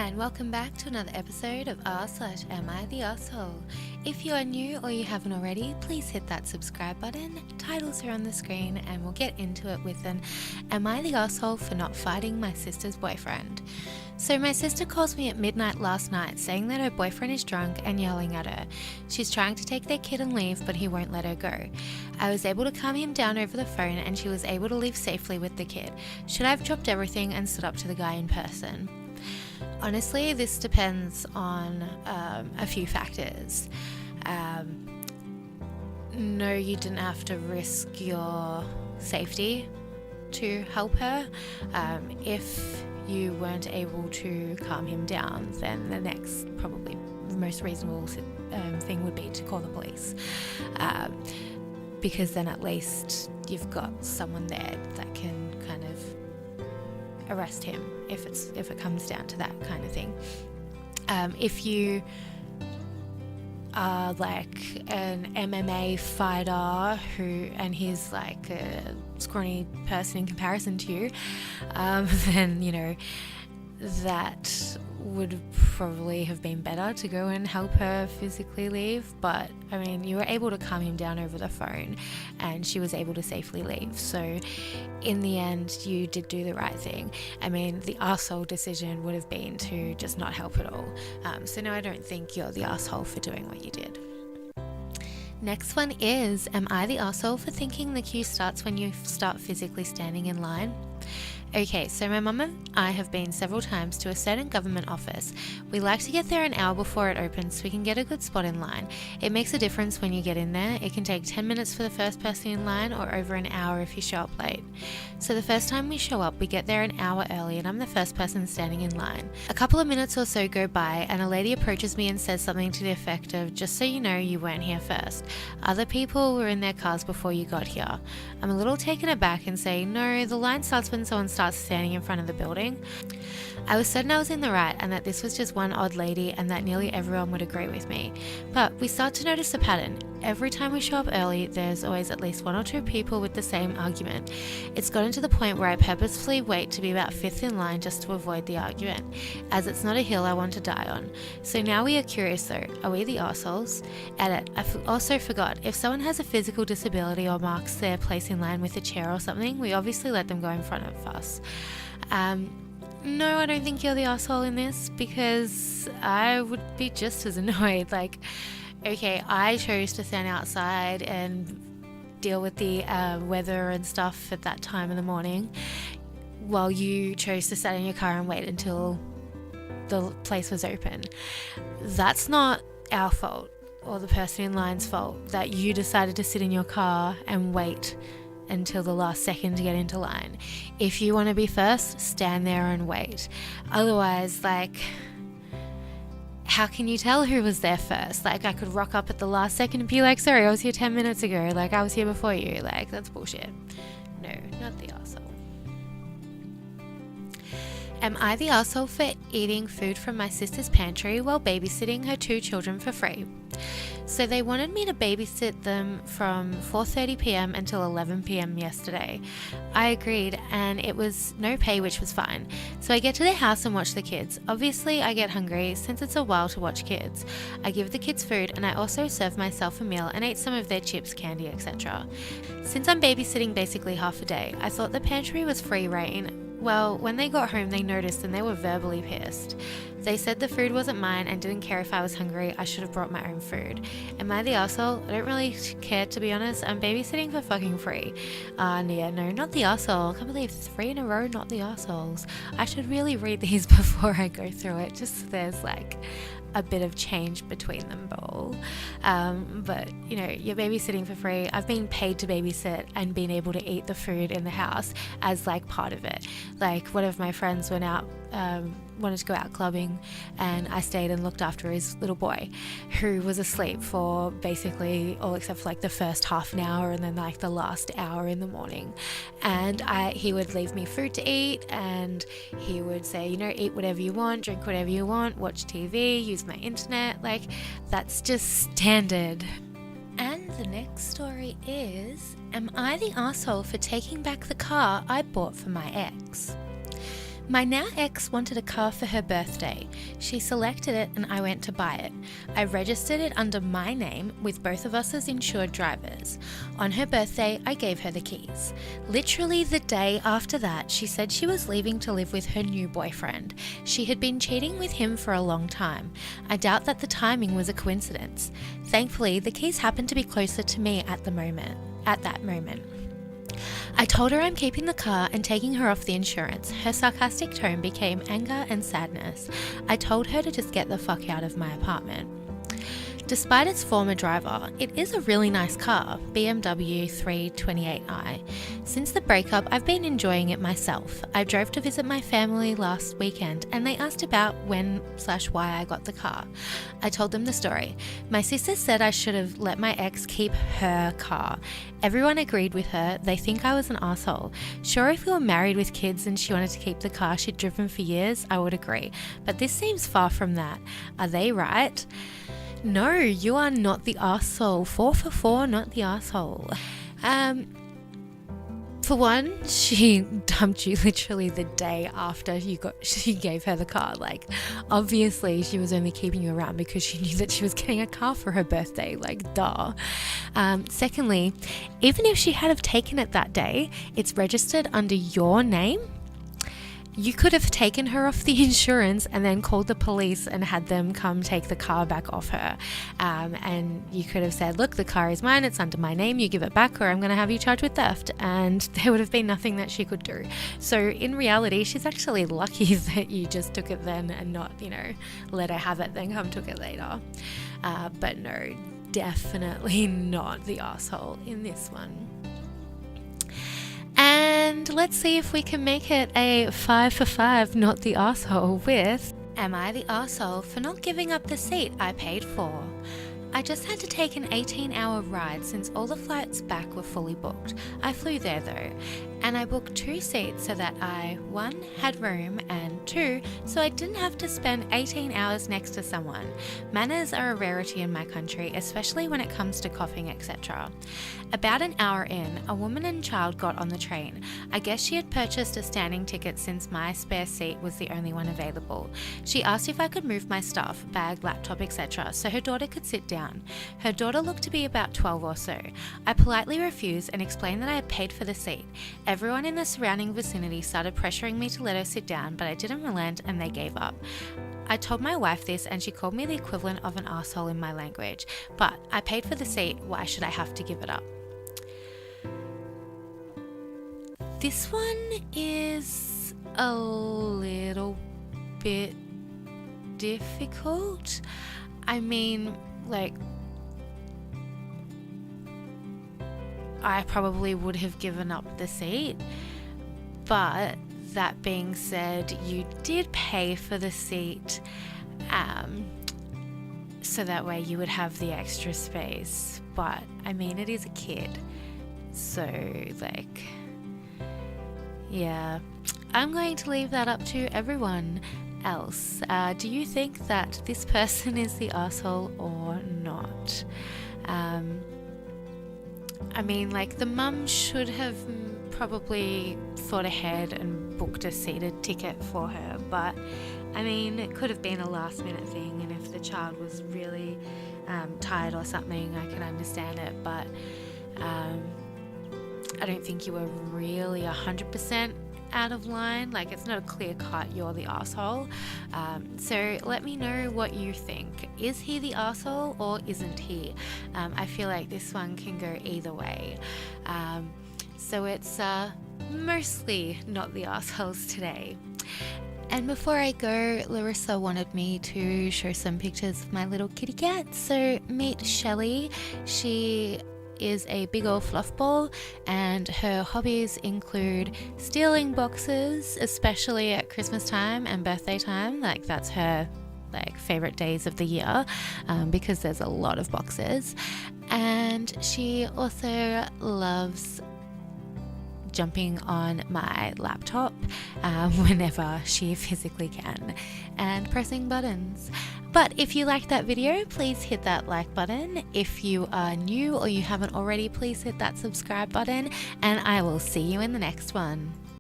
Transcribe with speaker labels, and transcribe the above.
Speaker 1: And welcome back to another episode of r/Am I the Asshole. If you are new or you haven't already, please hit that subscribe button. Titles are on the screen and we'll get into it with an Am I the Asshole for not fighting my sister's boyfriend? So my sister calls me at midnight last night saying that her boyfriend is drunk and yelling at her. She's trying to take their kid and leave, but he won't let her go. I was able to calm him down over the phone and she was able to leave safely with the kid. Should I have dropped everything and stood up to the guy in person? Honestly, this depends on a few factors. No, you didn't have to risk your safety to help her. If you weren't able to calm him down, then the next, probably most reasonable thing would be to call the police. Because then at least you've got someone there that can kind of arrest him if it comes down to that kind of thing. If you are like an MMA fighter and he's like a scrawny person in comparison to you, then you know that would probably have been better to go and help her physically leave. But I mean, you were able to calm him down over the phone and she was able to safely leave, so in the end you did do the right thing. I mean, the arsehole decision would have been to just not help at all. So no, I don't think you're the arsehole for doing what you did. Next one is, am I the arsehole for thinking the queue starts when you start physically standing in line? Okay, so my mum and I have been several times to a certain government office. We like to get there an hour before it opens so we can get a good spot in line. It makes a difference when you get in there. It can take 10 minutes for the first person in line or over an hour if you show up late. So the first time we show up, we get there an hour early and I'm the first person standing in line. A couple of minutes or so go by and a lady approaches me and says something to the effect of, just so you know, you weren't here first. Other people were in their cars before you got here. I'm a little taken aback and say, no, the line starts when someone starts standing in front of the building. I was certain I was in the right and that this was just one odd lady and that nearly everyone would agree with me. But we start to notice a pattern. Every time we show up early, there's always at least one or two people with the same argument. It's gotten to the point where I purposefully wait to be about fifth in line just to avoid the argument, as it's not a hill I want to die on. So now we are curious though, are we the arseholes? Edit, I also forgot, if someone has a physical disability or marks their place in line with a chair or something, we obviously let them go in front of us. No, I don't think you're the asshole in this, because I would be just as annoyed. Like, okay, I chose to stand outside and deal with the weather and stuff at that time in the morning, while you chose to sit in your car and wait until the place was open. That's not our fault or the person in line's fault that you decided to sit in your car and wait until the last second to get into line. If you want to be first, stand there and wait. Otherwise, like, how can you tell who was there first? Like, I could rock up at the last second and be like, sorry, I was here 10 minutes ago. Like, I was here before you. Like, that's bullshit. No, not the arsehole. Am I the arsehole for eating food from my sister's pantry while babysitting her 2 children for free? So they wanted me to babysit them from 4:30 p.m. until 11 p.m. yesterday. I agreed and it was no pay, which was fine. So I get to their house and watch the kids. Obviously I get hungry since it's a while to watch kids. I give the kids food and I also serve myself a meal and ate some of their chips, candy, etc. Since I'm babysitting basically half a day, I thought the pantry was free reign. Well, when they got home, they noticed and they were verbally pissed. They said the food wasn't mine and didn't care if I was hungry. I should have brought my own food. Am I the arsehole? I don't really care, to be honest. I'm babysitting for fucking free. Yeah, no, not the arsehole. I can't believe 3 in a row, not the arseholes. I should really read these before I go through it, just so there's like a bit of change between them all. But you know, you're babysitting for free. I've been paid to babysit and been able to eat the food in the house as like part of it. Like, one of my friends went out, wanted to go out clubbing, and I stayed and looked after his little boy who was asleep for basically all except for like the first half an hour and then like the last hour in the morning. And he would leave me food to eat and he would say, you know, eat whatever you want, drink whatever you want, watch TV, use my internet. Like, that's just standard. And the next story is, am I the asshole for taking back the car I bought for my ex? My now ex wanted a car for her birthday. She selected it and I went to buy it. I registered it under my name with both of us as insured drivers. On her birthday, I gave her the keys. Literally the day after that, she said she was leaving to live with her new boyfriend. She had been cheating with him for a long time. I doubt that the timing was a coincidence. Thankfully, the keys happened to be closer to me at that moment. I told her I'm keeping the car and taking her off the insurance. Her sarcastic tone became anger and sadness. I told her to just get the fuck out of my apartment. Despite its former driver, it is a really nice car, BMW 328i. Since the breakup, I've been enjoying it myself. I drove to visit my family last weekend and they asked about when/why I got the car. I told them the story. My sister said I should have let my ex keep her car. Everyone agreed with her. They think I was an asshole. Sure, if we were married with kids and she wanted to keep the car she'd driven for years, I would agree. But this seems far from that. Are they right? No, you are not the arsehole. 4 for 4, not the arsehole. For one, she dumped you literally the day after she gave her the car. Like, obviously she was only keeping you around because she knew that she was getting a car for her birthday. Like, duh. Secondly, even if she had have taken it that day, it's registered under your name. You could have taken her off the insurance and then called the police and had them come take the car back off her. And you could have said, look, the car is mine, it's under my name, you give it back or I'm going to have you charged with theft. And there would have been nothing that she could do. So in reality, she's actually lucky that you just took it then and not, let her have it, then come took it later. But no, definitely not the asshole in this one. And let's see if we can make it a 5 for 5, not the arsehole, with Am I the arsehole for not giving up the seat I paid for? I just had to take an 18-hour ride since all the flights back were fully booked. I flew there though, and I booked 2 seats so that I, 1, had room, and 2, so I didn't have to spend 18 hours next to someone. Manners are a rarity in my country, especially when it comes to coughing, etc. About an hour in, a woman and child got on the train. I guess she had purchased a standing ticket since my spare seat was the only one available. She asked if I could move my stuff, bag, laptop, etc., so her daughter could sit down. Her daughter looked to be about 12 or so. I politely refused and explained that I had paid for the seat. Everyone in the surrounding vicinity started pressuring me to let her sit down, but I didn't relent and they gave up. I told my wife this and she called me the equivalent of an arsehole in my language. But I paid for the seat, why should I have to give it up? This one is a little bit difficult. I mean, I probably would have given up the seat, but that being said, you did pay for the seat, so that way you would have the extra space. But I mean, it is a kid, so yeah, I'm going to leave that up to everyone else. Do you think that this person is the arsehole or not? I mean, the mum should have probably thought ahead and booked a seated ticket for her, but I mean, it could have been a last minute thing, and if the child was really tired or something, I can understand it, but I don't think you were really 100% out of line. It's not a clear cut, you're the arsehole. So let me know what you think. Is he the arsehole or isn't he? I feel like this one can go either way. So it's mostly not the arseholes today. And before I go, Larissa wanted me to show some pictures of my little kitty cat. So meet Shelley. She is a big old fluff ball, and her hobbies include stealing boxes, especially at Christmas time and birthday time. That's her favorite days of the year, because there's a lot of boxes. And she also loves jumping on my laptop whenever she physically can and pressing buttons. But if you liked that video, please hit that like button. If you are new or you haven't already, please hit that subscribe button, and I will see you in the next one.